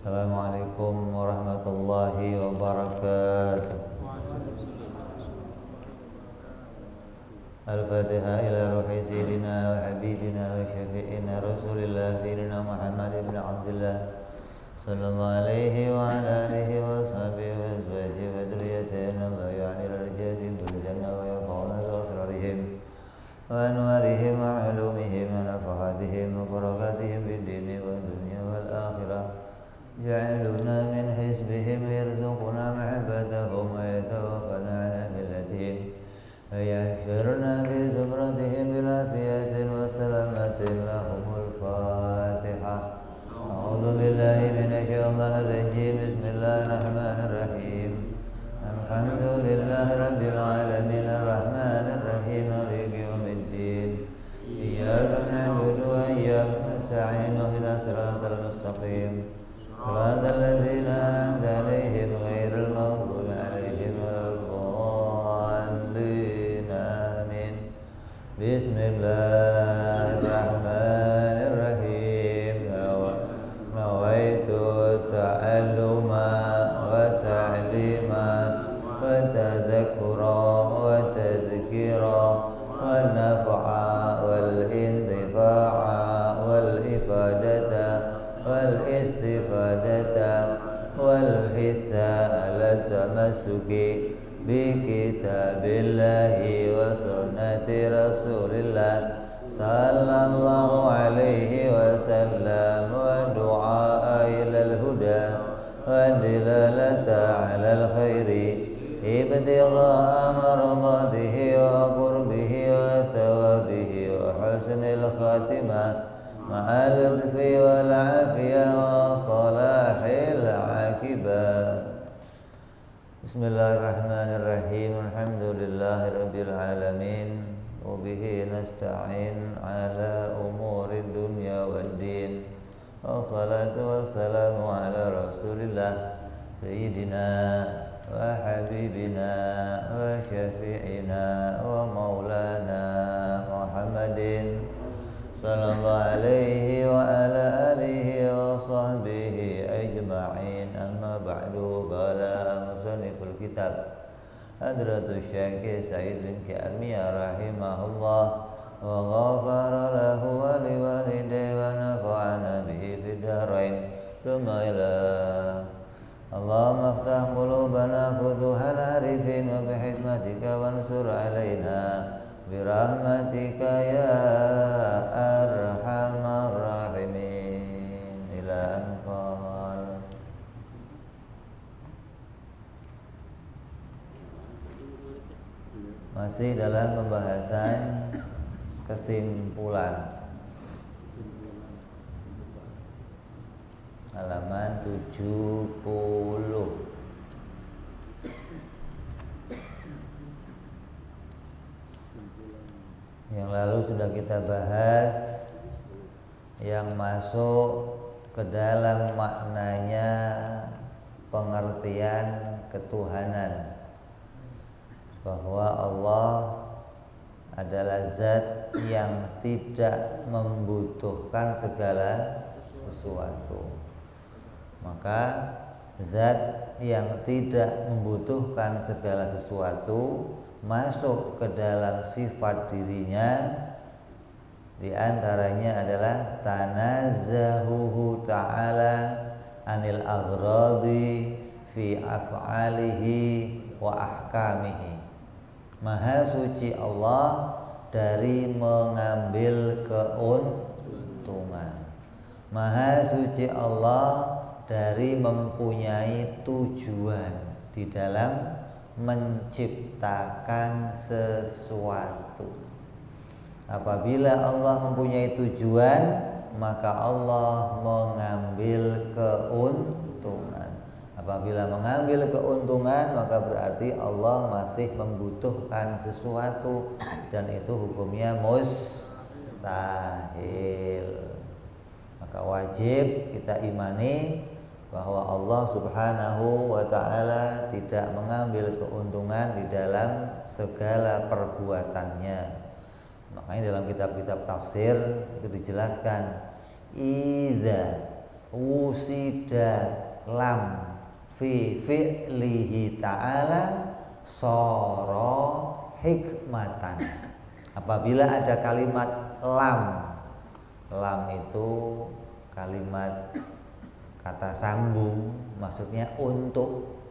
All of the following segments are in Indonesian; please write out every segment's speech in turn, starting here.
Assalamualaikum warahmatullahi wabarakatuh. Al-Fatihah ila ruhi sayyidina wa habibina wa syafi'ina Rasulillah sayyidina Muhammad ibn Abdullah sallallahu alaihi wa ala alihi wa sahbihi wa azwajihi wa dhurriyyatihi Allah ya'ni al-rijali bil jannah wa yarfa'una bi asrarihim wa anwarihim wa ulumihim wa nafahatihim wa barakatihim fid dini wa dunya wal akhirah. جعلنا من حزبهم يرزقنا محبتهم ويتوفنا على ملتهم ويحشرنا في زمرتهم بالعافية والسلامة لهم الفاتحة. أعوذ بالله من الشيطان الرجيم. بسم الله الرحمن الرحيم. الحمد لله رب العالمين الرحمن الرحيم مالك يوم الدين. إياك نعبد وإياك نستعين اهدنا الصراط المستقيم صراط الذين أنعمت عليهم غير المغضوب عليهم ولا الضالين آمين. بسم الله الرحمن الرحيم. نويت التعلم وتعليما وتذكرا وتذكيرا والنفع والانتفاع والإفادة والاستفادة والحث على التمسك بكتاب الله وسنة رسول الله صلى الله عليه وسلم ودعاء إلى الهدى والدلالة على الخير ابتغاء مرضاته وقربه وثوابه وحسن الخاتمة مع اللطف والعافية وصلاح العاقبة. بسم الله الرحمن الرحيم. الحمد لله رب العالمين وبه نستعين على أمور الدنيا والدين والصلاة والسلام على رسول الله سيدنا وحبيبنا وشفيعنا ومولانا محمد صلى الله عليه وعلى آله وصحبه أجمعين. أما بعد. قال مصنف الكتاب حضرة الشيخ سعيد بن كأرمية رحمه الله وغفر له ولوالديه ونفعنا به في الدارين. ثم إلى اللهم افتح قلوبنا فتوح العارفين وبحكمتك وانصر علينا برحمتك يا أرحم الراحمين. إلى أن قال. Masih dalam pembahasan kesimpulan halaman 70. Yang lalu sudah kita bahas yang masuk ke dalam maknanya pengertian ketuhanan, bahwa Allah adalah zat yang tidak membutuhkan segala sesuatu. Maka zat yang tidak membutuhkan segala sesuatu masuk ke dalam sifat dirinya. Di antaranya adalah tanazzahuhu ta'ala anil aghradi fi af'alihi wa ahkamihi. Maha suci Allah dari mengambil keuntungan. Maha suci Allah dari mempunyai tujuan di dalam menciptakan sesuatu. Apabila Allah mempunyai tujuan, maka Allah mengambil keuntungan. Apabila mengambil keuntungan, maka berarti Allah masih membutuhkan sesuatu, dan itu hukumnya mustahil. Maka wajib kita imani bahwa Allah Subhanahu wa ta'ala tidak mengambil keuntungan di dalam segala perbuatannya. Makanya dalam kitab-kitab tafsir itu dijelaskan, idza wusida lam fi fi'lihi ta'ala soro hikmatan. Apabila ada kalimat lam, lam itu kalimat kata sambung, maksudnya untuk.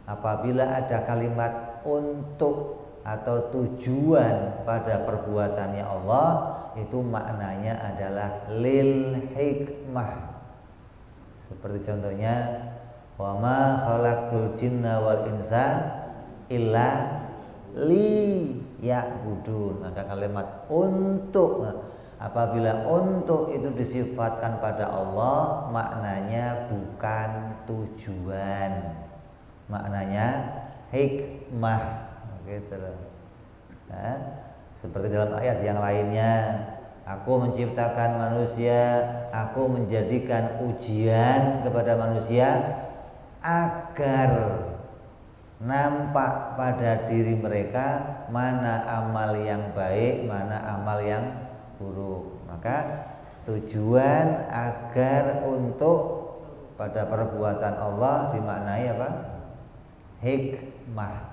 Apabila ada kalimat untuk atau tujuan pada perbuatannya Allah, itu maknanya adalah lil hikmah. Seperti contohnya, wa ma khalaqtul jinna wal insa illa li ya'budun. Ada kalimat untuk. Apabila untuk itu disifatkan pada Allah, maknanya bukan tujuan, maknanya hikmah. Gitu loh. Seperti dalam ayat yang lainnya, aku menciptakan manusia, aku menjadikan ujian kepada manusia agar nampak pada diri mereka mana amal yang baik, mana amal yang buruk. Maka tujuan agar untuk pada perbuatan Allah dimaknai apa? Hikmah.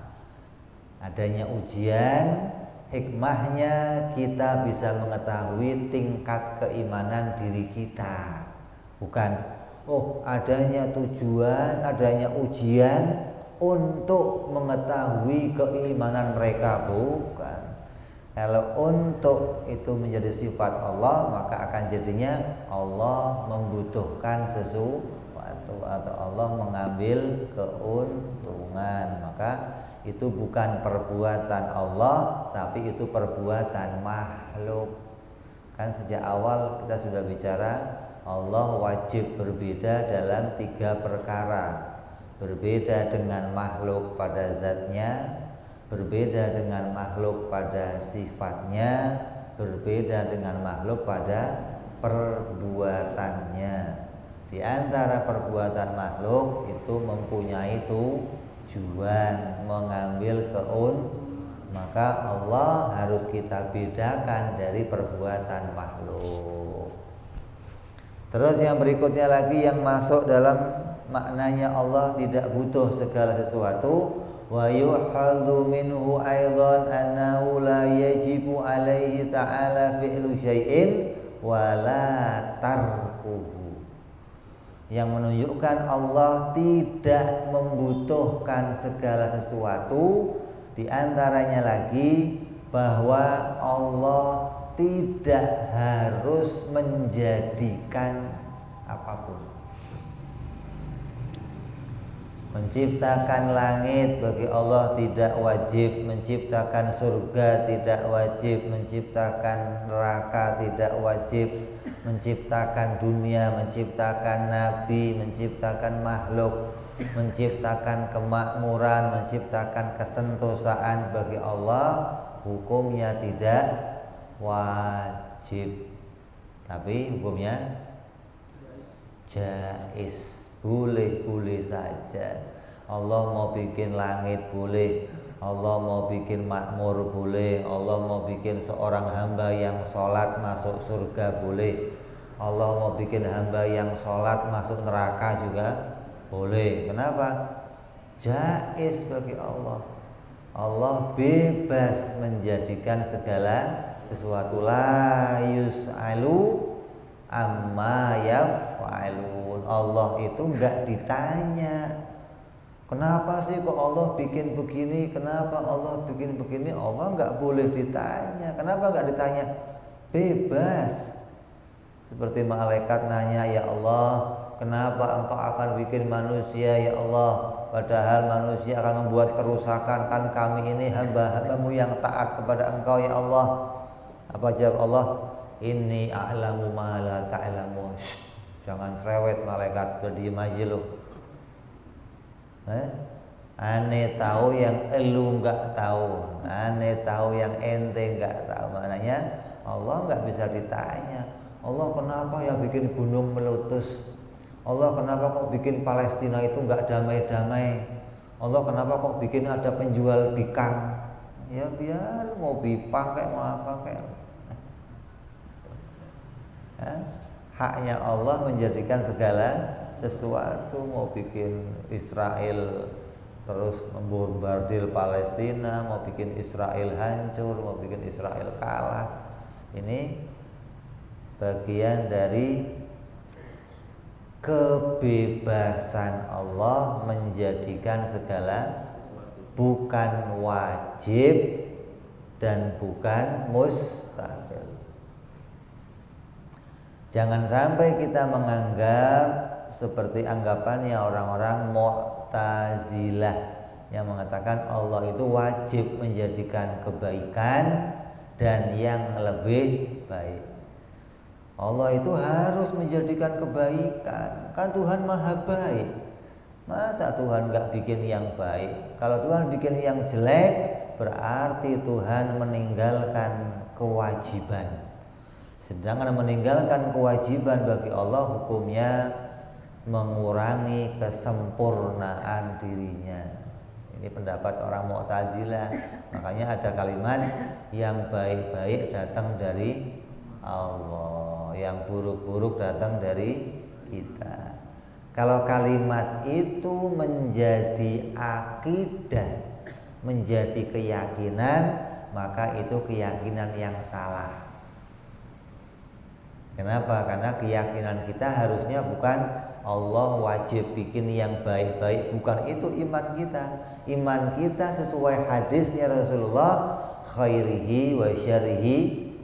Adanya ujian, hikmahnya kita bisa mengetahui tingkat keimanan diri kita. Bukan, oh adanya tujuan, adanya ujian untuk mengetahui keimanan mereka. Bukan. Kalau untuk itu menjadi sifat Allah, maka akan jadinya Allah membutuhkan sesuatu atau Allah mengambil keuntungan. Maka itu bukan perbuatan Allah, tapi itu perbuatan makhluk. Kan sejak awal kita sudah bicara, Allah wajib berbeda dalam 3 perkara. Berbeda dengan makhluk pada zatnya, berbeda dengan makhluk pada sifatnya, berbeda dengan makhluk pada perbuatannya. Di antara perbuatan makhluk itu mempunyai tujuan, mengambil maka Allah harus kita bedakan dari perbuatan makhluk. Terus yang berikutnya lagi yang masuk dalam maknanya Allah tidak butuh segala sesuatu. Wa yuhadzu minhu aidan annahu la yajibu alaihi ta'ala fi'lu syai'in wa la tarkuhu. Yang menunjukkan Allah tidak membutuhkan segala sesuatu. Di antaranya lagi bahwa Allah tidak harus menjadikan apapun. Menciptakan langit bagi Allah tidak wajib, menciptakan surga tidak wajib, menciptakan neraka tidak wajib, menciptakan dunia, menciptakan nabi, menciptakan makhluk, menciptakan kemakmuran, menciptakan kesentosaan bagi Allah, hukumnya tidak wajib, tapi hukumnya jaiz. Boleh-boleh saja. Allah mau bikin langit boleh, Allah mau bikin makmur boleh, Allah mau bikin seorang hamba yang sholat masuk surga boleh, Allah mau bikin hamba yang sholat masuk neraka juga boleh. Kenapa? Jaiz bagi Allah. Allah bebas menjadikan segala sesuatu. La yus'alu amma yaf'alun. Allah itu enggak ditanya, kenapa sih kok Allah bikin begini, kenapa Allah bikin begini. Allah enggak boleh ditanya. Kenapa enggak ditanya? Bebas. Seperti malaikat nanya, ya Allah, kenapa engkau akan bikin manusia ya Allah, padahal manusia akan membuat kerusakan. Kan kami ini hamba-hambamu yang taat kepada engkau ya Allah. Apa jawab Allah? Inni a'lamu ma la ta'lamun. Jangan cerewet malaikat, berdiem aja lo. Aneh tahu yang elu enggak tahu, aneh tahu yang ente enggak tahu. Maknanya Allah enggak bisa ditanya. Allah kenapa ya bikin gunung meletus? Allah kenapa kok bikin Palestina itu enggak damai-damai? Allah kenapa kok bikin ada penjual bikang? Ya biar mau bipang kayak mau apa kayak. haknya Allah menjadikan segala sesuatu. Mau bikin Israel terus membombardir Palestina, mau bikin Israel hancur, mau bikin Israel kalah. Ini bagian dari kebebasan Allah menjadikan segala, bukan wajib dan bukan mustahil. Jangan sampai kita menganggap seperti anggapannya orang-orang Mu'tazilah yang mengatakan Allah itu wajib menjadikan kebaikan dan yang lebih baik. Allah itu harus menjadikan kebaikan, kan Tuhan maha baik. Masa Tuhan gak bikin yang baik? Kalau Tuhan bikin yang jelek, berarti Tuhan meninggalkan kewajiban. Sedangkan meninggalkan kewajiban bagi Allah hukumnya mengurangi kesempurnaan dirinya. Ini pendapat orang Mu'tazilah. Makanya ada kalimat yang baik-baik datang dari Allah, yang buruk-buruk datang dari kita. Kalau kalimat itu menjadi akidah, menjadi keyakinan, maka itu keyakinan yang salah. Kenapa? Karena keyakinan kita harusnya bukan Allah wajib bikin yang baik-baik, bukan itu iman kita. Iman kita sesuai hadisnya Rasulullah, khairihi wa syarihi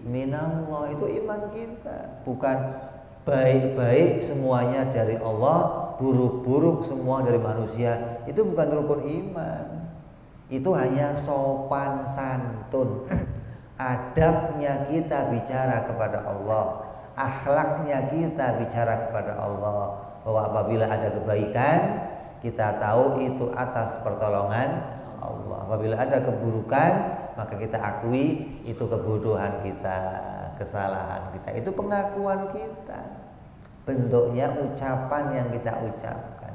minallah, itu iman kita. Bukan baik-baik semuanya dari Allah, buruk-buruk semua dari manusia. Itu bukan rukun iman. Itu hanya sopan santun. Adabnya kita bicara kepada Allah, akhlaknya kita bicara kepada Allah, bahwa apabila ada kebaikan kita tahu itu atas pertolongan Allah. Apabila ada keburukan maka kita akui itu kebodohan kita, kesalahan kita. Itu pengakuan kita, bentuknya ucapan yang kita ucapkan.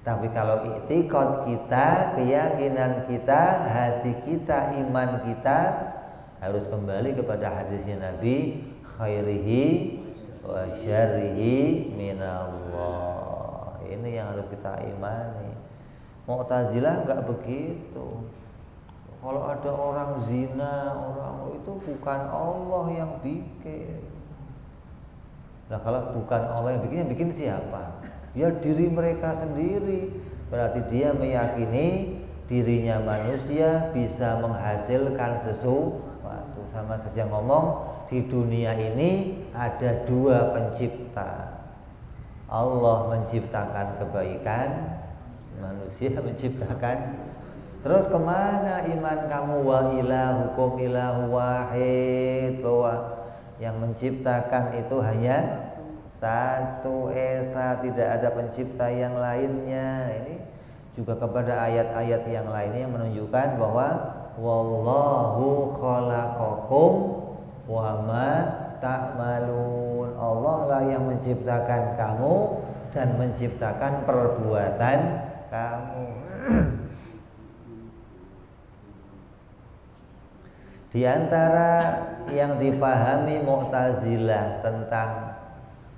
Tapi kalau i'tiqad kita, keyakinan kita, hati kita, iman kita harus kembali kepada hadisnya Nabi, khairihi wa syarrihi minallah. Ini yang harus kita imani. Mu'tazilah enggak begitu. Kalau ada orang zina, orang itu bukan Allah yang bikin. Nah, kalau bukan Allah yang bikin siapa? Ya diri mereka sendiri. Berarti dia meyakini dirinya manusia bisa menghasilkan sesuatu. Sama saja ngomong di dunia ini ada dua pencipta. Allah menciptakan kebaikan, manusia menciptakan. Terus kemana iman kamu? Wa ilahukum ilahu wahid, bahwa yang menciptakan itu hanya satu esa, tidak ada pencipta yang lainnya. Ini juga kepada ayat-ayat yang lainnya yang menunjukkan bahwa wallahu khalaqakum wa ma ta'malun. Allah lah yang menciptakan kamu dan menciptakan perbuatan kamu. Di antara yang difahami Mu'tazilah tentang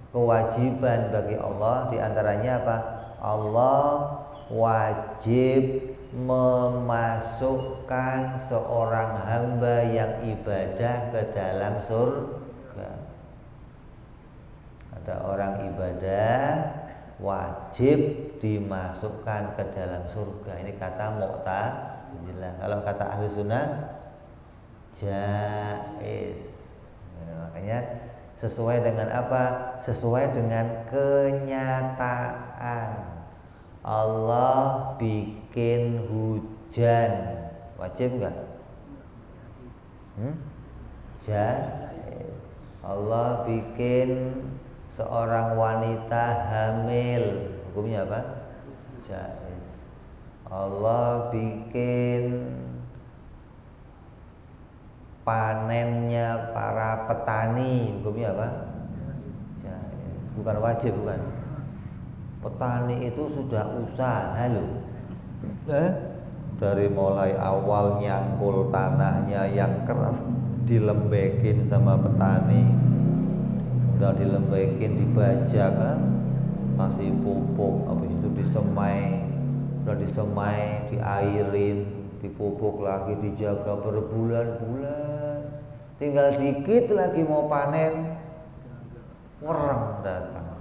kewajiban bagi Allah, di antaranya apa? Allah wajib memasukkan seorang hamba yang ibadah ke dalam surga. Ada orang ibadah wajib dimasukkan ke dalam surga. Ini kata Mu'tazilah. Kalau kata Ahlu Sunnah jaiz. Makanya sesuai dengan apa? Sesuai dengan kenyataan. Allah bikin hujan, wajib enggak? Jaiz. Allah bikin seorang wanita hamil, hukumnya apa? Jaiz. Allah bikin panennya para petani, hukumnya apa? Jaiz. Bukan wajib, bukan. Petani itu sudah usaha loh. Dari mulai awal nyangkul tanahnya yang keras, dilembekin sama petani, sudah dilembekin, dibaca kan, kasih pupuk, habis itu disemai, sudah disemai, diairin, dipupuk lagi, dijaga berbulan-bulan. Tinggal dikit lagi mau panen, wereng datang,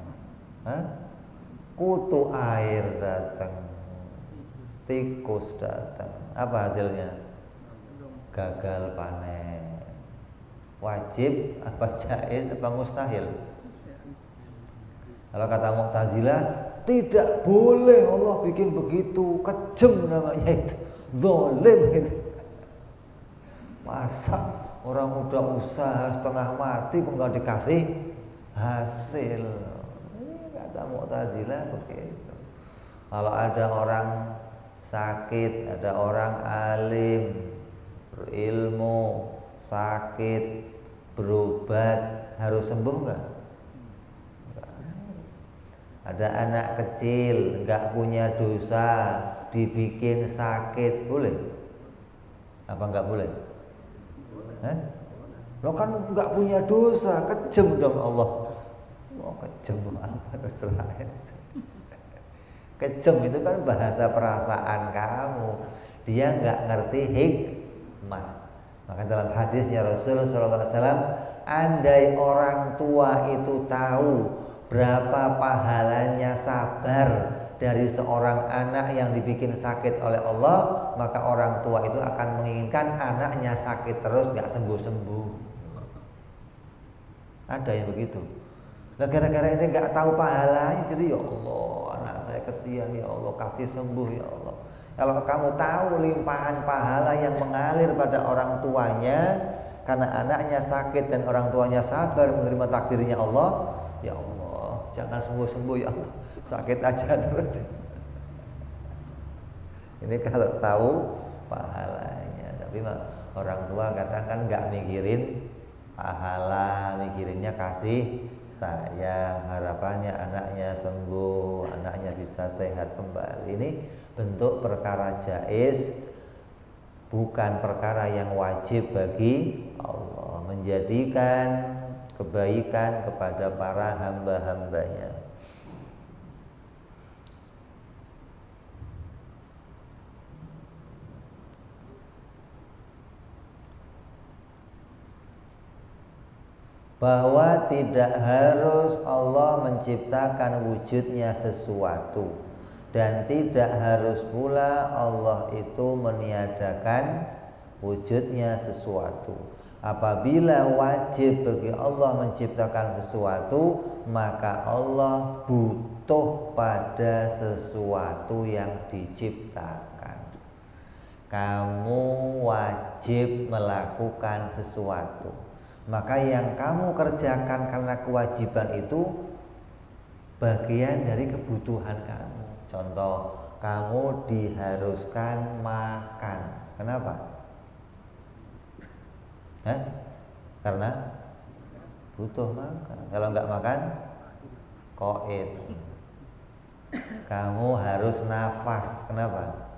kutu air datang, tikus datang. Apa hasilnya? Gagal panen. Wajib apa jaiz apa mustahil? Kalau kata Mu'tazilah, tidak boleh Allah bikin begitu, kejem namanya itu, zalim itu. Masa orang udah usaha setengah mati kok nggak dikasih hasil? Ini kata Mu'tazilah begitu. Kalau ada orang sakit, ada orang alim, berilmu, sakit, berobat, harus sembuh nggak? Ada anak kecil nggak punya dosa, dibikin sakit, boleh? Apa nggak boleh? Lo kan nggak punya dosa, kejem dong Allah. Mau kejem apa terserah itu. Kejem itu kan bahasa perasaan kamu. Dia nggak ngerti hikmah. Maka dalam hadisnya Rasulullah SAW, andai orang tua itu tahu berapa pahalanya sabar dari seorang anak yang dibikin sakit oleh Allah, maka orang tua itu akan menginginkan anaknya sakit terus, nggak sembuh-sembuh. Ada yang begitu. Nah, gara-gara itu nggak tahu pahalanya, jadi ya Allah, anak saya kesian, ya Allah, kasih sembuh ya Allah. Kalau kamu tahu limpahan pahala yang mengalir pada orang tuanya karena anaknya sakit dan orang tuanya sabar menerima takdirnya Allah, ya Allah, jangan sembuh-sembuh ya Allah, sakit aja terus. Ini kalau tahu pahalanya. Tapi orang tua kadang kan nggak mikirin pahala, mikirinnya kasih sayang, harapannya anaknya sembuh, anaknya bisa sehat kembali. Ini bentuk perkara jaiz, bukan perkara yang wajib bagi Allah, menjadikan kebaikan kepada para hamba-hambanya. Bahwa tidak harus Allah menciptakan wujudnya sesuatu, dan tidak harus pula Allah itu meniadakan wujudnya sesuatu. Apabila wajib bagi Allah menciptakan sesuatu, maka Allah butuh pada sesuatu yang diciptakan. Kamu wajib melakukan sesuatu, maka yang kamu kerjakan karena kewajiban itu bagian dari kebutuhan kamu. Contoh, kamu diharuskan makan. Kenapa? Karena butuh makan. Kalau nggak makan, qaid. Kamu harus nafas. Kenapa?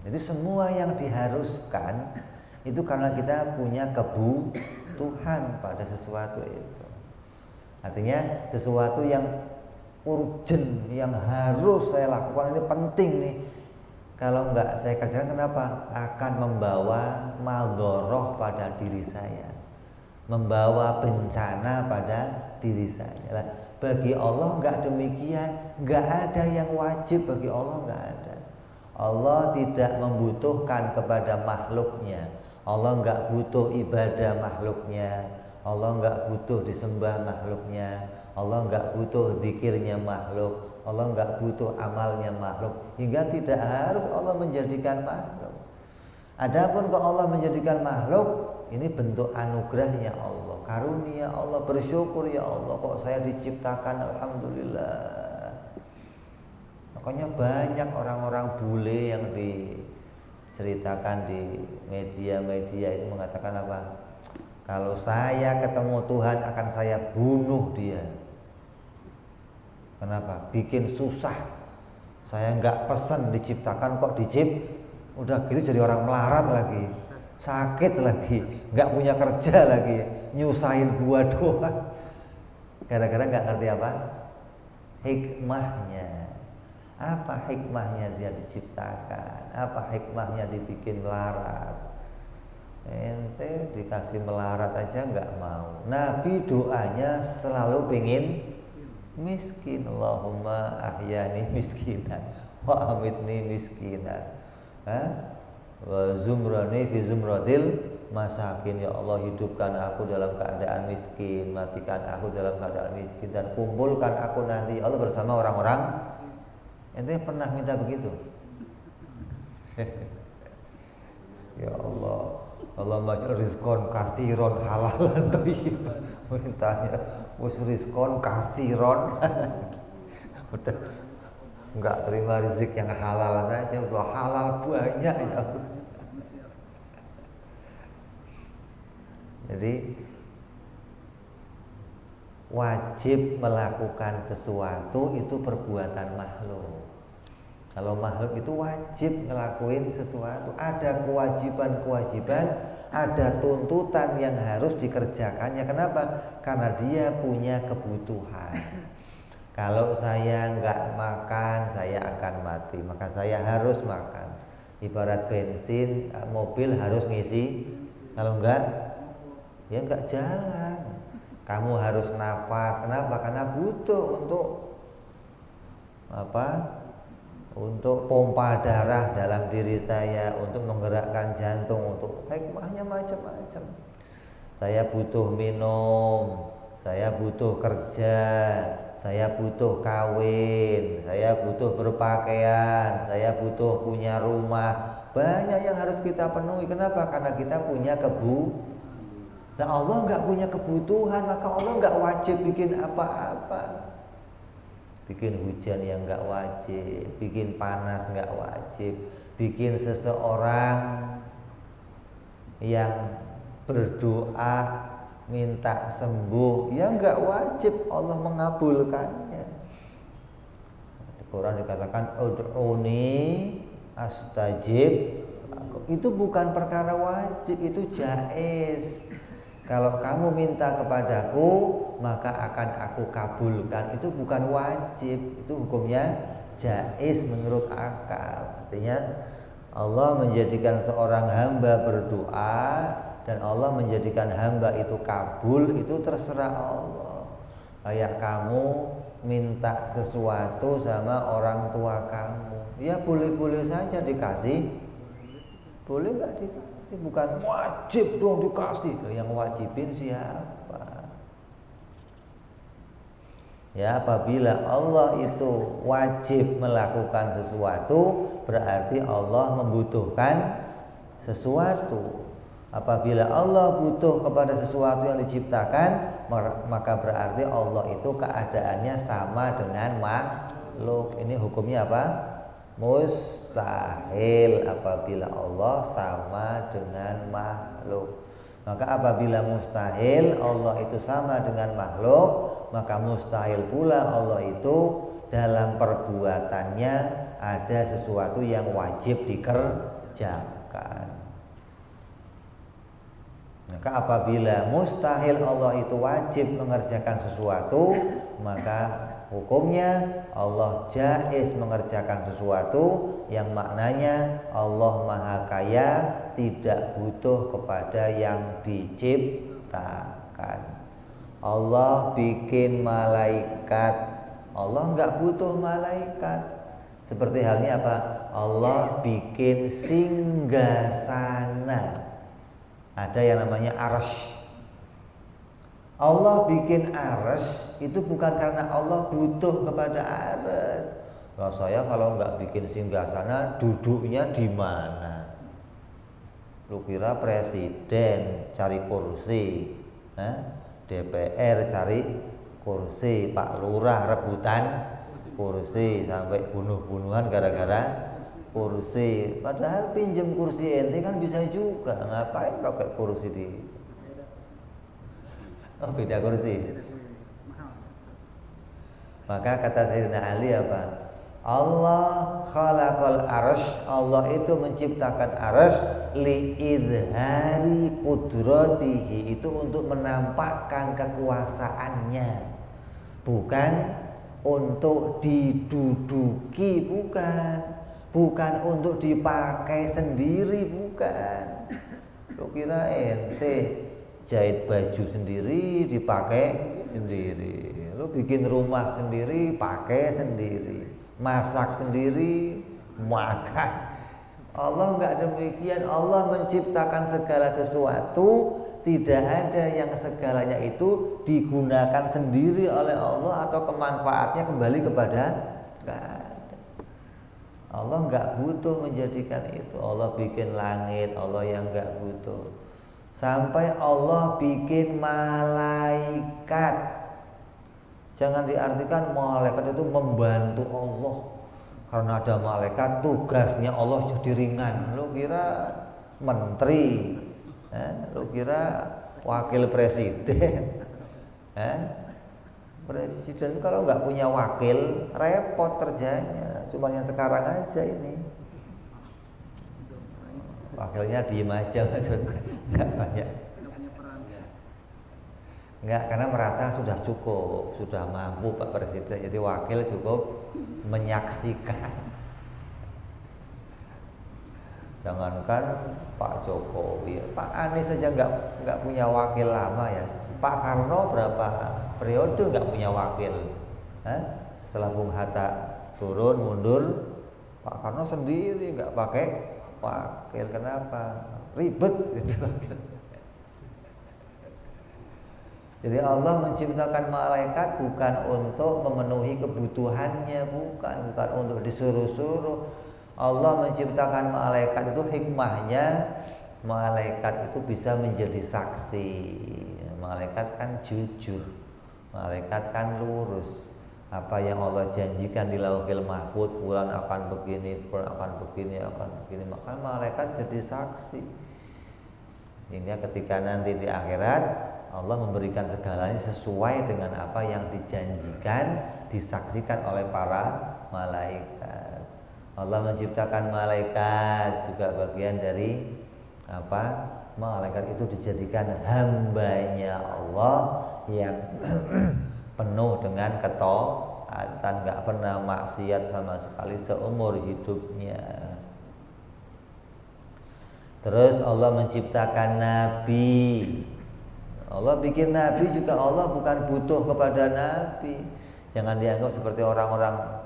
Jadi semua yang diharuskan itu karena kita punya kebutuhan pada sesuatu itu. Artinya sesuatu yang urgent, yang harus saya lakukan, ini penting nih. Kalau enggak saya kerjakan, kenapa? Akan membawa maldoroh pada diri saya, membawa bencana pada diri saya. Nah, bagi Allah enggak demikian, enggak ada yang wajib bagi Allah, enggak ada. Allah tidak membutuhkan kepada makhluknya. Allah enggak butuh ibadah makhluknya, Allah enggak butuh disembah makhluknya, Allah enggak butuh zikirnya makhluk, Allah enggak butuh amalnya makhluk, hingga tidak harus Allah menjadikan makhluk. Adapun kalau Allah menjadikan makhluk, ini bentuk anugerahnya Allah, karunia Allah, bersyukur ya Allah kok saya diciptakan, alhamdulillah. Makanya banyak orang-orang bule yang diceritakan di media-media itu mengatakan apa? Kalau saya ketemu Tuhan akan saya bunuh dia. Kenapa? Bikin susah. Saya nggak pesen diciptakan kok udah gitu jadi orang melarat lagi, sakit lagi, nggak punya kerja lagi, nyusahin gua doang. Gara-gara nggak ngerti apa? Hikmahnya. Apa hikmahnya dia diciptakan? Apa hikmahnya dibikin melarat? Ente dikasih melarat aja nggak mau. Nabi doanya selalu pengen miskin. Allahumma ahyani miskinan wa amitni miskinan. Wa zumrani fi zumratil masakin. Ya Allah, hidupkan aku dalam keadaan miskin, matikan aku dalam keadaan miskin, dan kumpulkan aku nanti Allah bersama orang-orang. Ente pernah minta begitu? Ya Allah, Allah maj'al rizqon kasiron halalan thayyiban. Mintanya wis rizqon kasiron. Udah enggak terima rezeki yang halal saja, udah halal banyak ya. Jadi wajib melakukan sesuatu itu perbuatan makhluk. Kalau makhluk itu wajib ngelakuin sesuatu, ada kewajiban-kewajiban, ada tuntutan yang harus dikerjakannya. Kenapa? Karena dia punya kebutuhan. Kalau saya nggak makan, saya akan mati, maka saya harus makan. Ibarat bensin, mobil harus ngisi. Kalau enggak, ya nggak jalan. Kamu harus nafas. Kenapa? Karena butuh untuk apa? Untuk pompa darah dalam diri saya, untuk menggerakkan jantung, untuk hikmahnya macam-macam. Saya butuh minum, saya butuh kerja, saya butuh kawin, saya butuh berpakaian, saya butuh punya rumah. Banyak yang harus kita penuhi. Kenapa? Karena kita punya Nah, Allah nggak punya kebutuhan, maka Allah nggak wajib bikin apa-apa. Bikin hujan yang nggak wajib, bikin panas nggak wajib, bikin seseorang yang berdoa minta sembuh ya nggak wajib Allah mengabulkannya. Di Quran dikatakan ud'uni astajib. Itu bukan perkara wajib, itu jaiz. Kalau kamu minta kepadaku, maka akan aku kabulkan. Itu bukan wajib, itu hukumnya jaiz menurut akal. Artinya Allah menjadikan seorang hamba berdoa dan Allah menjadikan hamba itu kabul, itu terserah Allah. Kayak kamu minta sesuatu sama orang tua kamu, ya boleh-boleh saja dikasih, boleh nggak dikasih. Bukan wajib dong dikasih. Yang wajibin siapa? Ya, apabila Allah itu wajib melakukan sesuatu, berarti Allah membutuhkan sesuatu. Apabila Allah butuh kepada sesuatu yang diciptakan, maka berarti Allah itu keadaannya sama dengan makhluk. Ini hukumnya apa? Mustahil apabila Allah sama dengan makhluk. Maka apabila mustahil Allah itu sama dengan makhluk, maka mustahil pula Allah itu dalam perbuatannya ada sesuatu yang wajib dikerjakan. Maka apabila mustahil Allah itu wajib mengerjakan sesuatu, maka hukumnya Allah jaiz mengerjakan sesuatu yang maknanya Allah Maha Kaya, tidak butuh kepada yang diciptakan. Allah bikin malaikat, Allah nggak butuh malaikat. Seperti halnya apa? Allah bikin singgasana. Ada yang namanya arsy. Allah bikin arsy itu bukan karena Allah butuh kepada arsy. Nah, saya kalau nggak bikin singgasana, duduknya di mana? Lu kira presiden cari kursi, DPR cari kursi, Pak Lurah rebutan kursi sampai bunuh-bunuhan gara-gara kursi. Padahal pinjem kursi ente kan bisa juga. Ngapain pakai kursi di? Oh, beda kursi. Maka kata Sayyidina Ali apa? Allah khalaqal arsy, Allah itu menciptakan arsy liidhari qudratihi, itu untuk menampakkan kekuasaannya, bukan untuk diduduki, bukan untuk dipakai sendiri, bukan. Lu kira ente jahit baju sendiri dipakai sendiri, lu bikin rumah sendiri pakai sendiri, masak sendiri makan. Allah enggak demikian. Allah menciptakan segala sesuatu, tidak ada yang segalanya itu digunakan sendiri oleh Allah atau kemanfaatnya kembali kepada God. Allah enggak butuh menjadikan itu. Allah bikin langit, Allah yang enggak butuh. Sampai Allah bikin malaikat. Jangan diartikan malaikat itu membantu Allah. Karena ada malaikat tugasnya Allah jadi ringan. Lu kira menteri, lu kira wakil presiden. Presiden kalau nggak punya wakil repot kerjanya. Cuma yang sekarang aja ini. Wakilnya diem aja maksudnya, nggak banyak. Enggak, karena merasa sudah cukup, sudah mampu Pak Presiden, jadi wakil cukup menyaksikan. Jangankan Pak Jokowi, Pak Anies saja nggak punya wakil lama ya. Pak Karno berapa periode nggak punya wakil? Setelah Bung Hatta turun mundur, Pak Karno sendiri nggak pakai wakil. Kenapa? Ribet gitu. Jadi Allah menciptakan malaikat bukan untuk memenuhi kebutuhannya, bukan untuk disuruh-suruh. Allah menciptakan malaikat itu hikmahnya, malaikat itu bisa menjadi saksi. Malaikat kan jujur, malaikat kan lurus. Apa yang Allah janjikan di Lauhil Mahfuz, fulan akan begini, fulan akan begini, maka malaikat jadi saksi. Hingga ketika nanti di akhirat Allah memberikan segalanya sesuai dengan apa yang dijanjikan, disaksikan oleh para malaikat. Allah menciptakan malaikat juga bagian dari apa? Malaikat itu dijadikan hambanya Allah yang penuh dengan ketaatan, nggak pernah maksiat sama sekali seumur hidupnya. Terus Allah menciptakan nabi. Allah bikin nabi juga, Allah bukan butuh kepada nabi. Jangan dianggap seperti orang-orang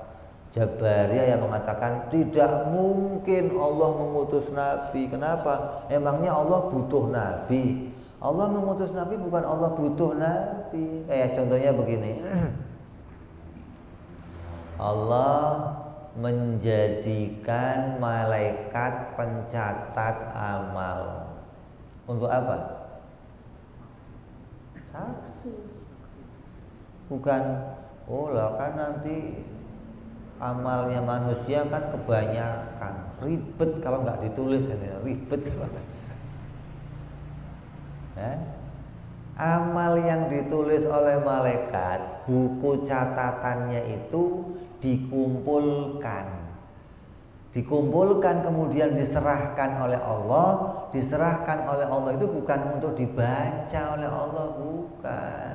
Jabariyah yang mengatakan tidak mungkin Allah mengutus nabi. Kenapa? Emangnya Allah butuh nabi? Allah mengutus nabi bukan Allah butuh nabi. Kayak contohnya begini. Allah menjadikan malaikat pencatat amal. Untuk apa? Saksi. Bukan, oh lah kan nanti amalnya manusia kan kebanyakan, ribet kalau nggak ditulis, ribet. Amal yang ditulis oleh malaikat, buku catatannya itu dikumpulkan kemudian diserahkan oleh Allah. Diserahkan oleh Allah itu bukan untuk dibaca oleh Allah, bukan.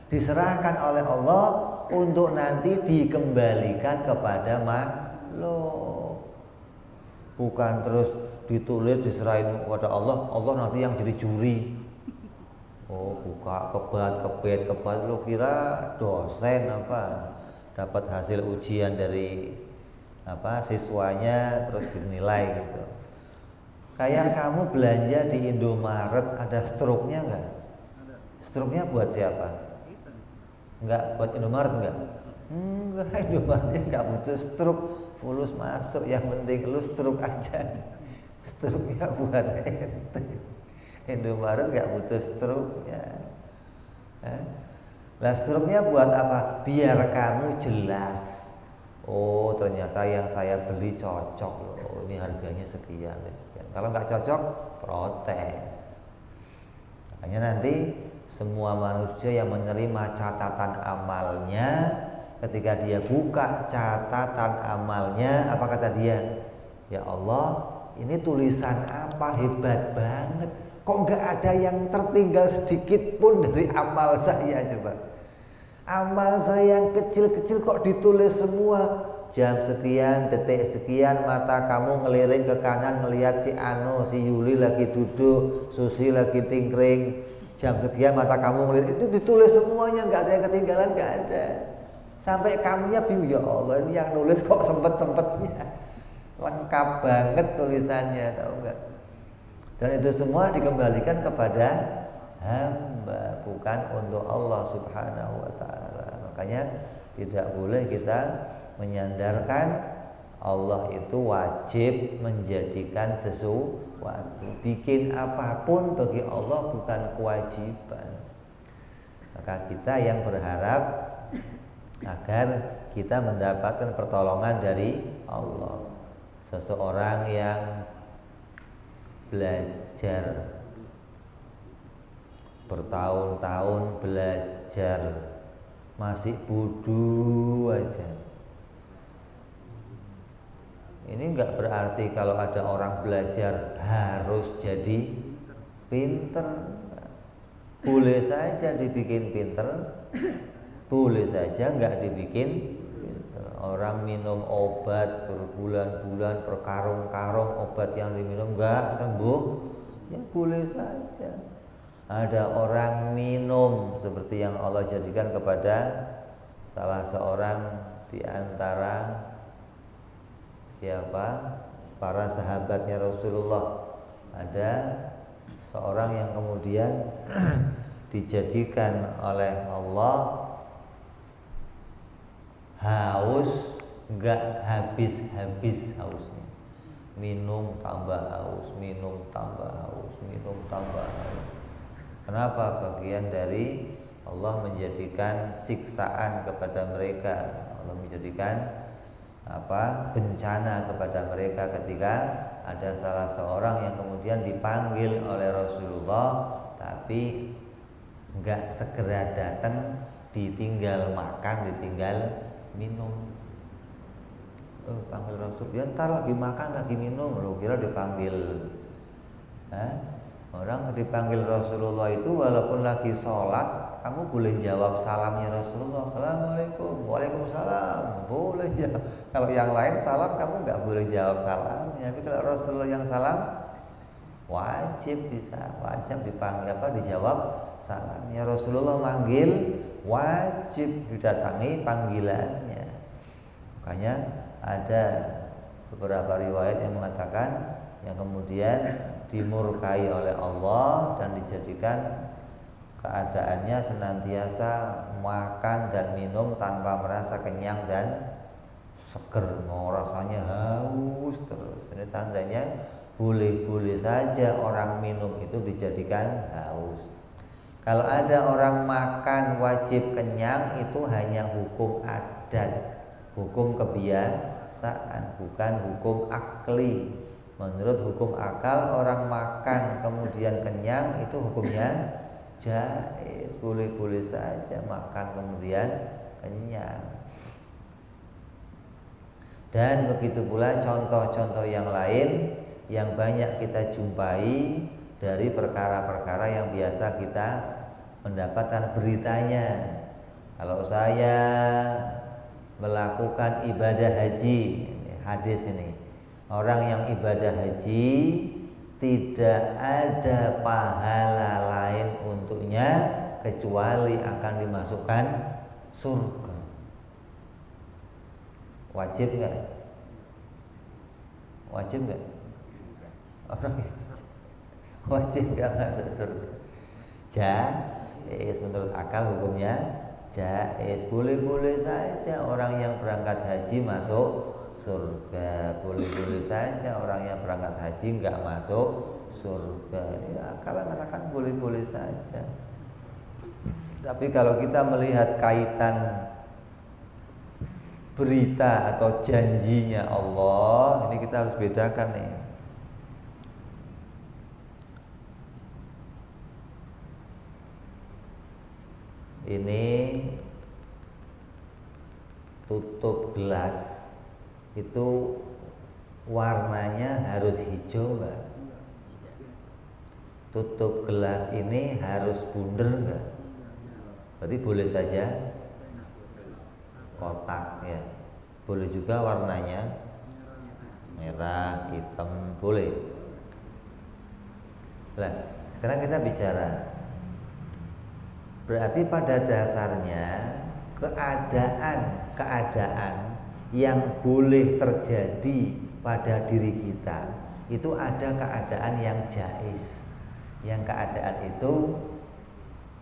Diserahkan oleh Allah untuk nanti dikembalikan kepada makhluk. Bukan terus ditulis diserahin kepada Allah, Allah nanti yang jadi juri. Oh, buka kebet lu kira dosen apa? Dapat hasil ujian dari apa siswanya terus dinilai gitu. Kayak kamu belanja di Indomaret ada struknya enggak? Struknya buat siapa? Enggak buat Indomaret enggak? Enggak, Indomaretnya enggak butuh struk, fulus masuk, yang penting lu struk aja. Struknya buat ente. Indomaret enggak butuh struknya. Lah struknya buat apa? Biar kamu jelas. Oh, ternyata yang saya beli cocok loh. Ini harganya sekian. Kalau nggak cocok, protes. Makanya nanti semua manusia yang menerima catatan amalnya ketika dia buka catatan amalnya, apa kata dia? Ya Allah, ini tulisan apa, hebat banget. Kok nggak ada yang tertinggal sedikit pun dari amal saya, coba. Amal saya yang kecil-kecil kok ditulis semua. Jam sekian, detik sekian, mata kamu ngelirik ke kanan ngelihat si Ano, si Yuli lagi duduk, Susi lagi tingkring. Jam sekian mata kamu ngelirik, itu ditulis semuanya, nggak ada yang ketinggalan, nggak ada. Sampai kamunya bingung, ya Allah, ini yang nulis kok sempet-sempetnya. Lengkap banget tulisannya, tahu nggak? Dan itu semua dikembalikan kepada hamba, bukan untuk Allah Subhanahu wa ta'ala. Makanya tidak boleh kita menyandarkan Allah itu wajib menjadikan sesuatu. Bikin apapun bagi Allah bukan kewajiban. Maka kita yang berharap agar kita mendapatkan pertolongan dari Allah. Seseorang yang belajar bertahun-tahun, belajar masih bodoh aja. Ini enggak berarti kalau ada orang belajar harus jadi pinter. Boleh saja dibikin pinter, boleh saja enggak dibikin pinter. Orang minum obat berbulan-bulan, berkarung-karung obat yang diminum enggak sembuh, ya boleh saja. Ada orang minum seperti yang Allah jadikan kepada salah seorang di antara siapa? Para sahabatnya Rasulullah. Ada seorang yang kemudian dijadikan oleh Allah haus, enggak habis-habis hausnya. Minum tambah haus, minum tambah haus, minum tambah haus. Kenapa? Bagian dari Allah menjadikan siksaan kepada mereka. Allah menjadikan bencana kepada mereka ketika ada salah seorang yang kemudian dipanggil oleh Rasulullah tapi enggak segera datang, ditinggal makan, ditinggal minum. Panggil Rasul, ya ntar lagi makan, lagi minum. Lo kira dipanggil orang dipanggil Rasulullah itu walaupun lagi sholat, kamu boleh jawab salamnya Rasulullah. Assalamualaikum, waalaikumsalam, boleh ya. Kalau yang lain salam kamu nggak boleh jawab salamnya. Tapi kalau Rasulullah yang salam, wajib dipanggil dijawab salamnya. Rasulullah manggil, wajib didatangi panggilannya. Makanya ada beberapa riwayat yang mengatakan yang kemudian dimurkai oleh Allah dan dijadikan keadaannya senantiasa makan dan minum tanpa merasa kenyang dan seger, mau rasanya haus terus. Ini tandanya boleh-boleh saja orang minum itu dijadikan haus. Kalau ada orang makan wajib kenyang, itu hanya hukum adat, hukum kebiasaan, bukan hukum akli. Menurut hukum akal, orang makan kemudian kenyang itu hukumnya jaiz, boleh-boleh saja makan kemudian kenyang. Dan begitu pula contoh-contoh yang lain yang banyak kita jumpai dari perkara-perkara yang biasa kita mendapatkan beritanya. Kalau saya melakukan ibadah haji, hadis ini, orang yang ibadah haji tidak ada pahala lain untuknya kecuali akan dimasukkan surga. Wajib nggak? Wajib nggak? Orang wajib nggak masuk surga? Jaiz, menurut akal hukumnya jaiz, boleh-boleh saja orang yang berangkat haji masuk surga, boleh-boleh saja orang yang berangkat haji nggak masuk surga. Ya, kalau mengatakan boleh-boleh saja. Tapi kalau kita melihat kaitan berita atau janjinya Allah, ini kita harus bedakan nih. Ini tutup gelas itu warnanya harus hijau enggak? Tutup gelas ini harus bundar enggak? Berarti boleh saja kotak ya. Boleh juga warnanya merah, hitam, boleh. Nah, sekarang kita bicara. Berarti pada dasarnya keadaan yang boleh terjadi pada diri kita itu ada keadaan yang jaiz. Yang keadaan itu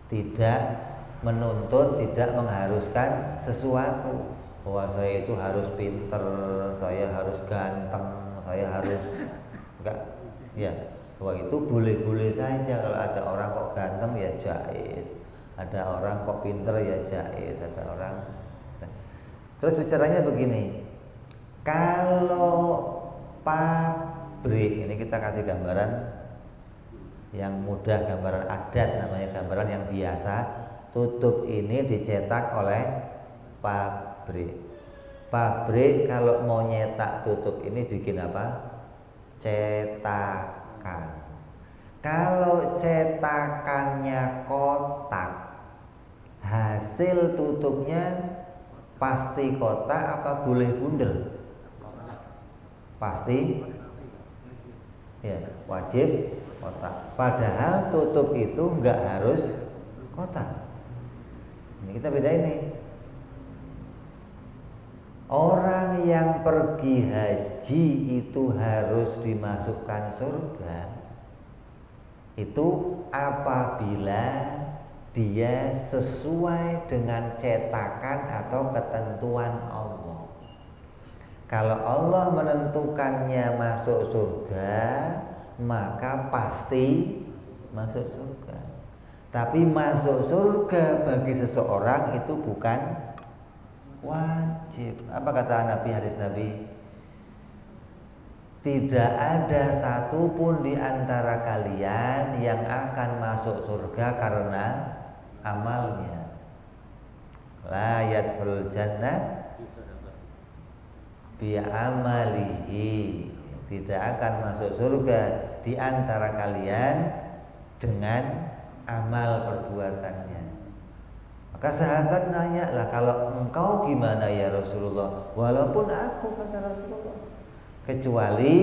tidak menuntut, tidak mengharuskan sesuatu. Bahwa saya itu harus pinter, saya harus ganteng, saya harus enggak ya. Bahwa itu boleh-boleh saja. Kalau ada orang kok ganteng ya jaiz, ada orang kok pinter ya jaiz, ada orang. Terus bicaranya begini, kalau pabrik, ini kita kasih gambaran yang mudah, gambaran adat namanya, gambaran yang biasa. Tutup ini dicetak oleh pabrik. Pabrik kalau mau nyetak tutup ini bikin apa? Cetakan. Kalau cetakannya kotak, hasil tutupnya pasti kotak apa boleh bundel? Pasti ya, wajib kotak. Padahal tutup itu enggak harus kotak. Ini kita beda ini. Orang yang pergi haji itu harus dimasukkan surga itu apabila dia sesuai dengan cetakan atau ketentuan Allah. Kalau Allah menentukannya masuk surga, maka pasti masuk surga. Tapi masuk surga bagi seseorang itu bukan wajib. Apa kata Nabi, hadis Nabi? Tidak ada satupun di antara kalian yang akan masuk surga karena amalnya. La yadkhulul jannah bi amalihi. Tidak akan masuk surga di antara kalian dengan amal perbuatannya. Maka sahabat nanya, lah kalau engkau gimana ya Rasulullah? Walaupun aku, kata Rasulullah, kecuali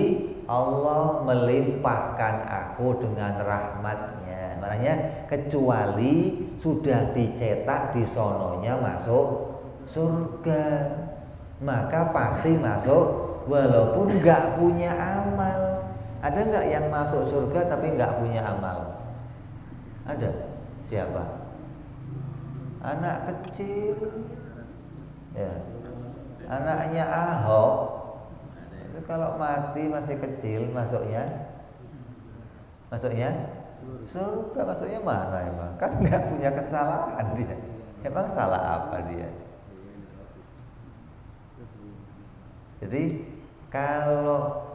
Allah melimpahkan aku dengan rahmatnya. Maknanya kecuali sudah dicetak di sononya masuk surga, maka pasti masuk walaupun nggak punya amal. Ada nggak yang masuk surga tapi nggak punya amal? Ada. Siapa? Anak kecil ya. Anaknya Ahok itu kalau mati masih kecil masuknya surga. Masuknya mana emang? Kan nggak punya kesalahan dia. Emang salah apa dia? Jadi kalau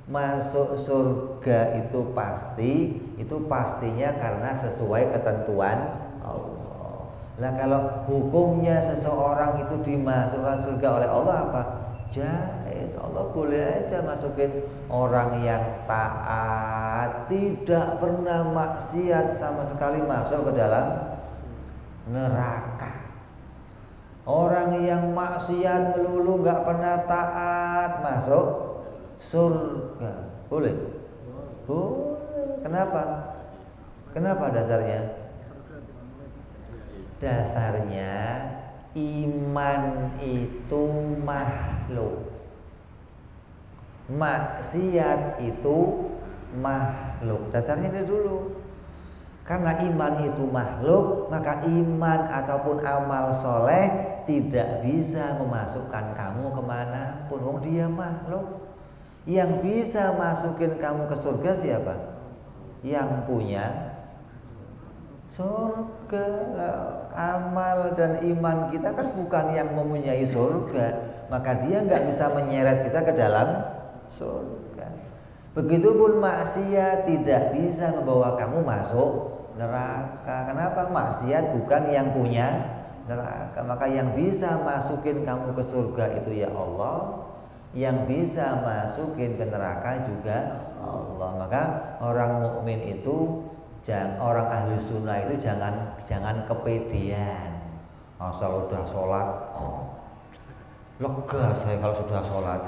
masuk surga itu pasti, itu pastinya karena sesuai ketentuan Allah. Nah kalau hukumnya seseorang itu dimasukkan surga oleh Allah apa? Jaiz. Allah boleh aja masukin orang yang taat, tidak pernah maksiat sama sekali, masuk ke dalam neraka. Orang yang maksiat melulu nggak pernah taat masuk surga. Boleh? Boleh. Kenapa? Kenapa dasarnya? Dasarnya iman itu makhluk, maksiat itu makhluk. Dasarnya itu dulu. Karena iman itu makhluk, maka iman ataupun amal soleh tidak bisa memasukkan kamu kemanapun. Wong dia makhluk. Yang bisa masukin kamu ke surga siapa? Yang punya surga. Amal dan iman kita kan bukan yang mempunyai surga, maka dia nggak bisa menyeret kita ke dalam surga. Begitupun maksiat tidak bisa membawa kamu masuk neraka. Kenapa? Maksiat bukan yang punya neraka. Maka yang bisa masukin kamu ke surga itu ya Allah, yang bisa masukin ke neraka juga Allah. Maka orang mukmin itu, orang ahli sunnah itu jangan kepedean. Asal udah sholat, lega saya kalau sudah sholat.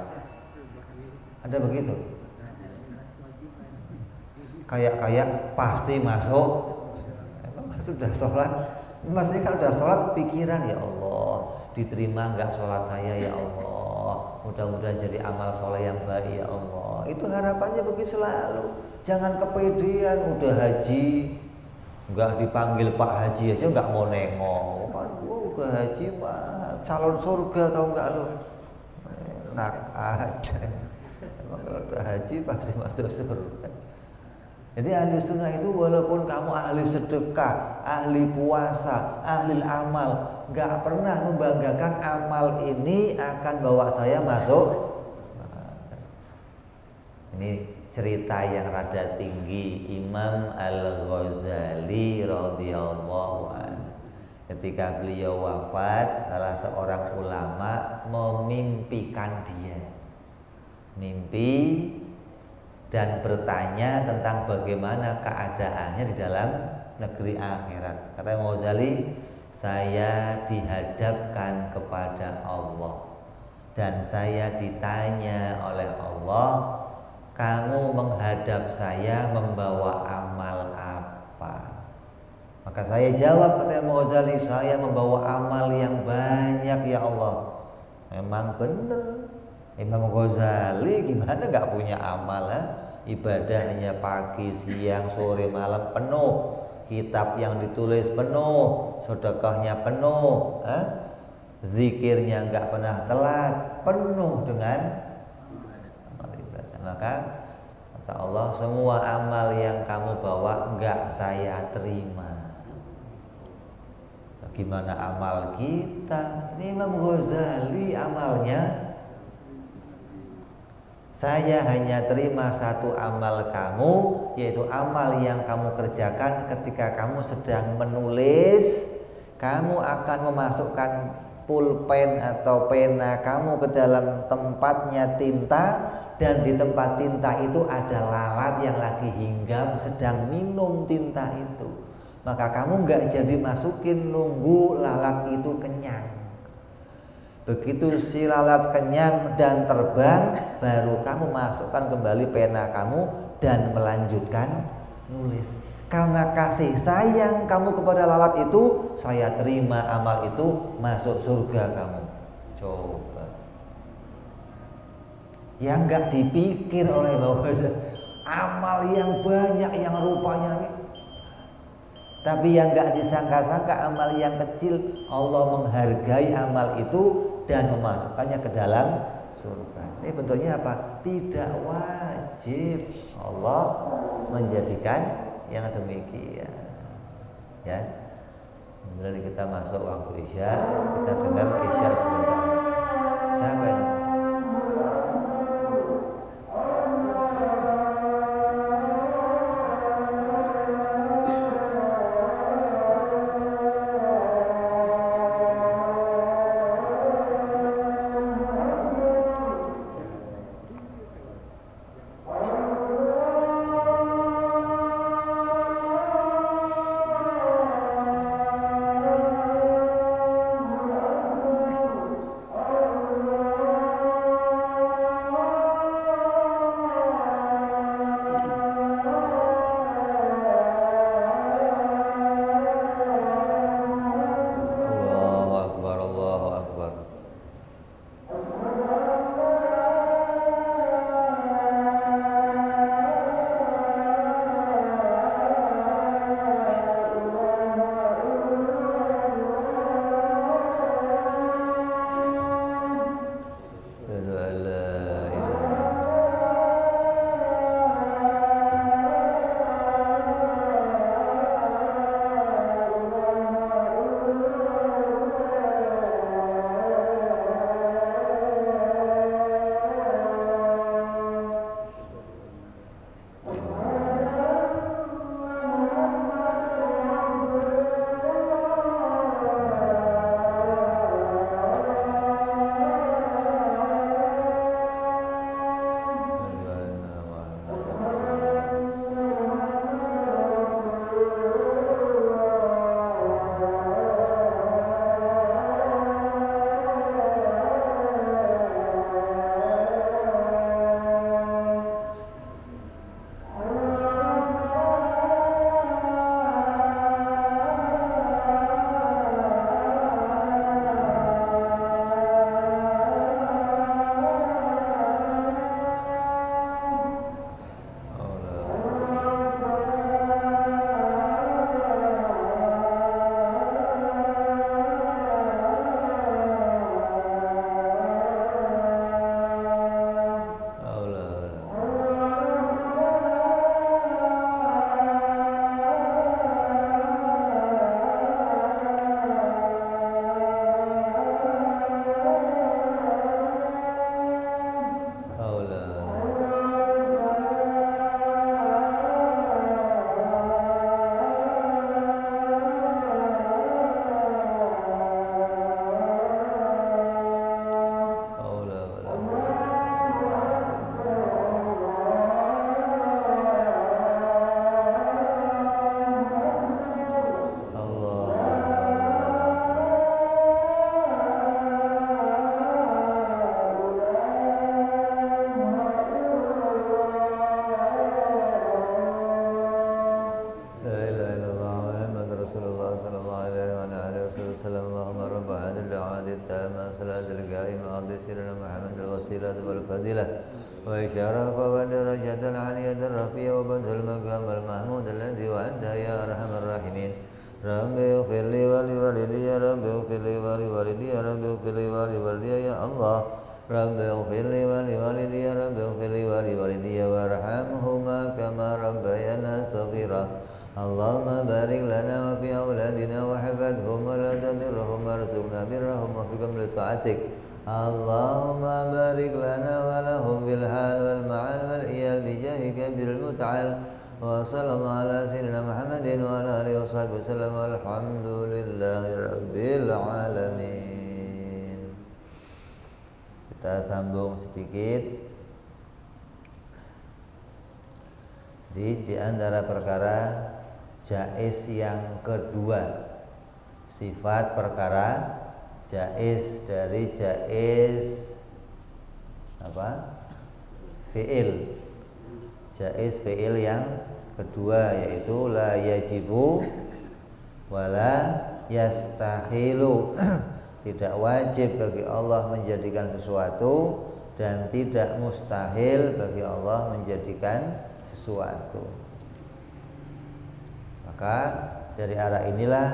Ada begitu? Kayak pasti masuk. Emang sudah sholat? Maksudnya kalau sudah sholat pikiran, ya Allah, diterima nggak sholat saya ya Allah, mudah-mudahan jadi amal soleh yang baik ya Allah. Itu harapannya begitu selalu. Jangan kepedean, udah haji nggak dipanggil Pak Haji aja nggak mau nengok. Kan gua udah haji Pak, calon surga tau nggak lo? Enak aja. Emang kalau udah haji pasti masuk surga. Jadi ahli sunnah itu walaupun kamu ahli sedekah, ahli puasa, ahli amal, nggak pernah membanggakan amal ini akan bawa saya masuk. Ini cerita yang rada tinggi. Imam Al-Ghazali radhiyallahu anhu, ketika beliau wafat, salah seorang ulama memimpikan dia, mimpi dan bertanya tentang bagaimana keadaannya di dalam negeri akhirat. Kata Imam Ghazali, saya dihadapkan kepada Allah dan saya ditanya oleh Allah, kamu menghadap saya membawa amal apa? Maka saya jawab, kata Imam Ghazali, saya membawa amal yang banyak ya Allah. Memang benar, Imam Ghazali gimana nggak punya amal? Ibadahnya pagi, siang, sore, malam penuh, kitab yang ditulis penuh, sedekahnya penuh, zikirnya nggak pernah telat, penuh dengan amal ibadah. Maka kata Allah, semua amal yang kamu bawa nggak saya terima. Bagaimana amal kita? Ini Imam Ghazali amalnya, saya hanya terima satu amal kamu, yaitu amal yang kamu kerjakan ketika kamu sedang menulis. Kamu akan memasukkan pulpen atau pena kamu ke dalam tempatnya tinta, dan di tempat tinta itu ada lalat yang lagi hinggap sedang minum tinta itu. Maka kamu nggak jadi masukin, nunggu lalat itu kenyang. Begitu si lalat kenyang dan terbang, baru kamu masukkan kembali pena kamu dan melanjutkan nulis. Karena kasih sayang kamu kepada lalat itu, saya terima amal itu, masuk surga kamu. Coba. Yang gak dipikir oleh Bapak, amal yang banyak yang rupanya ini, tapi yang gak disangka-sangka amal yang kecil, Allah menghargai amal itu dan memasukkannya ke dalam surga. Ini bentuknya apa? Tidak wajib Allah menjadikan yang demikian. Ya. Kemudian kita masuk waktu Isya, kita dengar Isya sebentar. Siapa yang الوسيلة والفضيلة والشرف والدرجة العالية الرفيعة وبذل المقام المحمود الذي وعدها يا أرحم الراحمين. رب اغفر لي ولوالدي رب اغفر لي ولوالدي رب اغفر لي ولوالدي يا الله. رب اغفر لي ولوالدي رب اغفر لي ولوالدي وارحمهما كما ربيانا صغيرا. اللهم بارك لنا وفي أولادنا وحفظهم ولا تضرهم وارزقنا برهم وفقهم لطاعتك. اللهم بارك لنا ولهم في الحال والمعال والإيال بجاهك بالمتعال. وصلى الله على سيدنا محمد وعلى آله وصحبه وسلم والحمد لله رب العالمين. Kita sambung sedikit. Di antara perkara jaiz yang kedua, sifat perkara jaiz dari jaiz apa? Fi'il. Jaiz fi'il yang kedua yaitu la yajibu wala yastahilu. Tidak wajib bagi Allah menjadikan sesuatu dan tidak mustahil bagi Allah menjadikan sesuatu. Maka dari arah inilah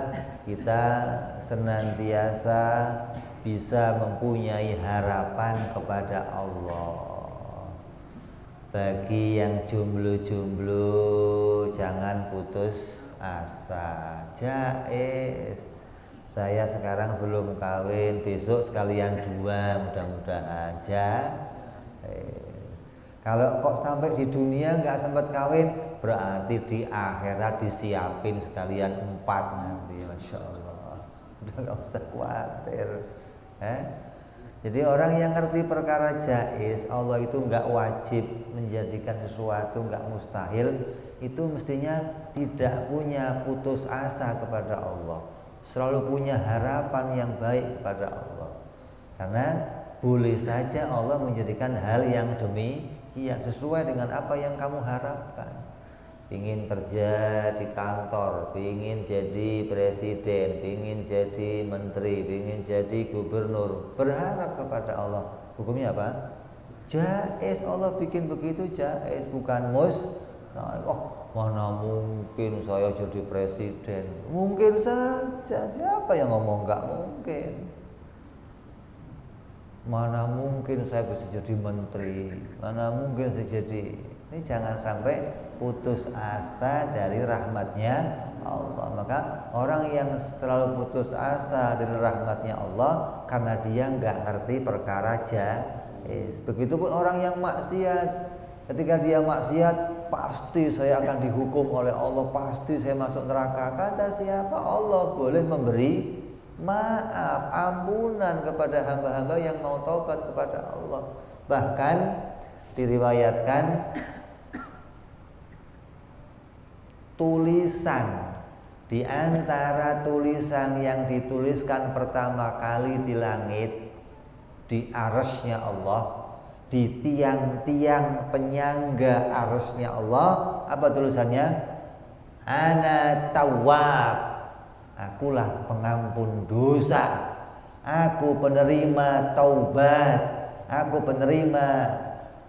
kita senantiasa bisa mempunyai harapan kepada Allah. Bagi yang jomblo-jomblo jangan putus asa. Jaiz. Saya sekarang belum kawin, besok sekalian dua, mudah-mudahan aja. Kalau kok sampai di dunia nggak sempat kawin, berarti di akhirat disiapin sekalian 4 nanti, masya Allah. Udah nggak usah khawatir. Jadi orang yang ngerti perkara jaiz, Allah itu nggak wajib menjadikan sesuatu, nggak mustahil, itu mestinya tidak punya putus asa kepada Allah, selalu punya harapan yang baik kepada Allah. Karena boleh saja Allah menjadikan hal yang demikian sesuai dengan apa yang kamu harapkan. Pingin kerja di kantor, pingin jadi presiden, pingin jadi menteri, pingin jadi gubernur, berharap kepada Allah. Hukumnya apa? Jaiz. Allah bikin begitu jaiz, bukan oh mana mungkin saya jadi presiden. Mungkin saja. Siapa yang ngomong nggak mungkin? Mana mungkin saya bisa jadi menteri, mana mungkin saya jadi. Ini jangan sampai putus asa dari rahmatnya Allah. Maka orang yang selalu putus asa dari rahmatnya Allah karena dia nggak ngerti perkara jaiz. Begitupun orang yang maksiat, ketika dia maksiat, pasti saya akan dihukum oleh Allah, pasti saya masuk neraka. Kata siapa? Allah boleh memberi maaf, ampunan kepada hamba-hamba yang mau taubat kepada Allah. Bahkan diriwayatkan tulisan di antara tulisan yang dituliskan pertama kali di langit, di arsy-Nya Allah, di tiang-tiang penyangga arsy-Nya Allah, apa tulisannya? Ana tawwab, akulah pengampun dosa, aku penerima taubat, aku penerima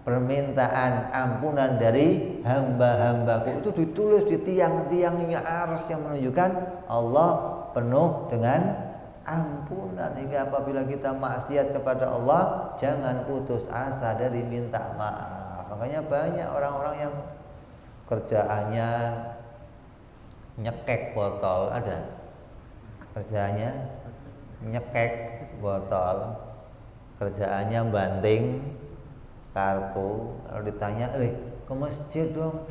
permintaan ampunan dari hamba-hambaku. Itu ditulis di tiang-tiangnya arsy yang menunjukkan Allah penuh dengan ampunan. Hingga apabila kita maksiat kepada Allah, jangan putus asa dari minta maaf. Makanya banyak orang-orang yang kerjaannya nyekek botol, ada kerjaannya nyekek botol, kerjaannya banting kartu. Kalau ditanya, ke masjid dong,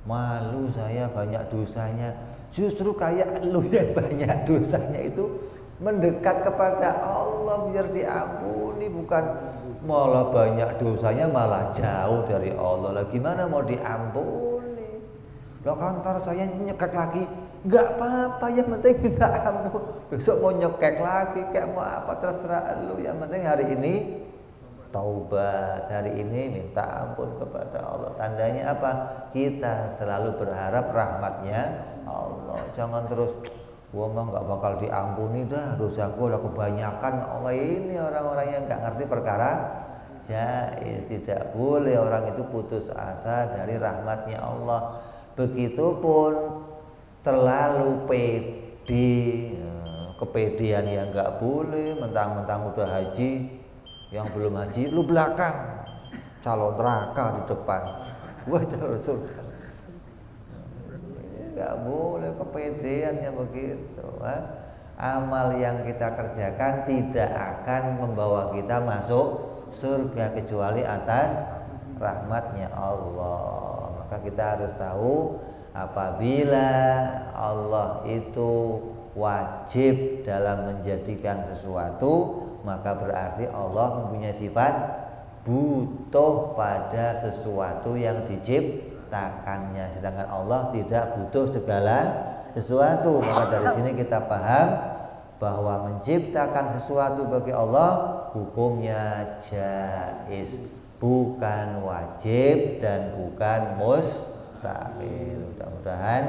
malu saya banyak dosanya. Justru kayak lu yang banyak dosanya itu mendekat kepada Allah biar diampuni, bukan malah banyak dosanya malah jauh dari Allah. Lah gimana mau diampuni? Lo kantor saya nyekek lagi, nggak apa-apa, yang penting minta ampun. Besok mau nyekek lagi, kayak mau apa terserah lu. Yang penting hari ini taubat, hari ini minta ampun kepada Allah. Tandanya apa? Kita selalu berharap rahmatnya Allah. Jangan terus gua mah nggak bakal diampuni dah, dosaku udah kebanyakan. Allah, ini orang-orang yang nggak ngerti perkara jaiz. Tidak boleh orang itu putus asa dari rahmatnya Allah. Begitupun terlalu pede, kepedean yang nggak boleh. Mentang-mentang udah haji, yang belum haji lu belakang, calon neraka di depan, gua calon surga. Nggak boleh kepedeannya begitu. Amal yang kita kerjakan tidak akan membawa kita masuk surga kecuali atas rahmatnya Allah. Maka kita harus tahu, apabila Allah itu wajib dalam menjadikan sesuatu, maka berarti Allah mempunyai sifat butuh pada sesuatu yang diciptakannya, sedangkan Allah tidak butuh segala sesuatu. Maka dari sini kita paham bahwa menciptakan sesuatu bagi Allah hukumnya jaiz, bukan wajib dan bukan mustahil. Mudah-mudahan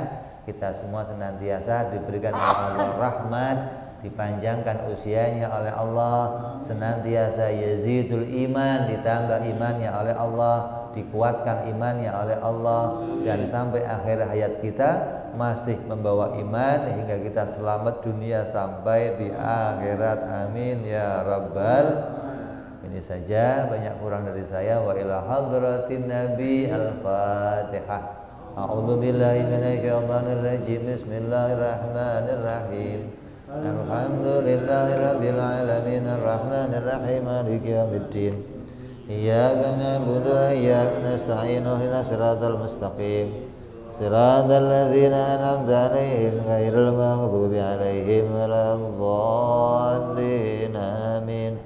kita semua senantiasa diberikan oleh Allah rahmat, dipanjangkan usianya oleh Allah, senantiasa yazidul iman, ditambah imannya oleh Allah, dikuatkan imannya oleh Allah, dan sampai akhir hayat kita masih membawa iman hingga kita selamat dunia sampai di akhirat. Amin ya rabbal. Ini saja, banyak kurang dari saya. Wa ila hadratin nabi al-fatihah. A'udzu billahi minasyaitonir rajim. Bismillahirrahmanirrahim. Alhamdulillahi rabbil alamin arrahmanir rahim maliki yaumiddin. Iyyaka na'budu wa iyyaka nasta'in ihdinas siratal mustaqim. Siratal ladzina an'amta 'alaihim ghairil maghdubi 'alaihim waladdallin. Amin.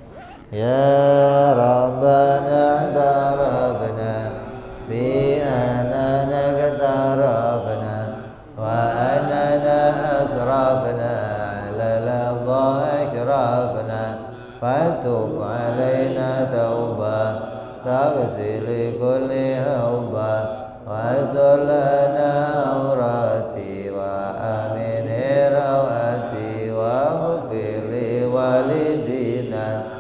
Ya Rabbana tarafna bi anana tarafna wa anana asrafna ala ashrafna fatub alaina tauba taghsil kulli hauba wasdul lana aurati wa amin rawati wa ghfir li walidina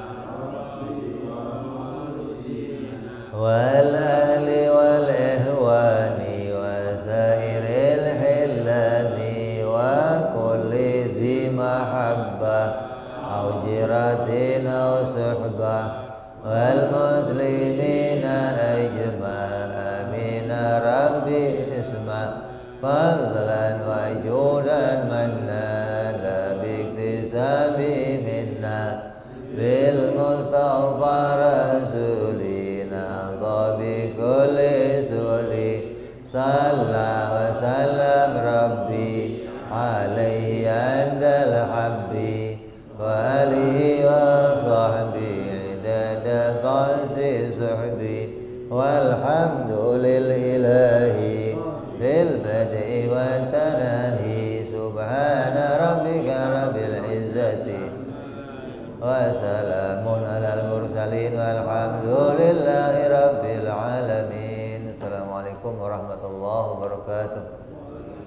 wal ahli wal ihwani wa sairil hillani wa kulli dhi mahabbah au jiratin au suhbah wal muslimina ajma' amin rabbi isma' fadlan wa judan manna la biktisabi minna bil mustafa rasulina dhabi kulli suli salla wa sallam rabbi alaihi andal habbi wa alihi wa sahbihi dada qasi suhbi walhamdulillahi bil bad'i wa tanahi subhana rabbika rabbil izzati wa salamun alal mursalin walhamdulillahi rabbil alamin. Assalamualaikum warahmatullahi wabarakatuh.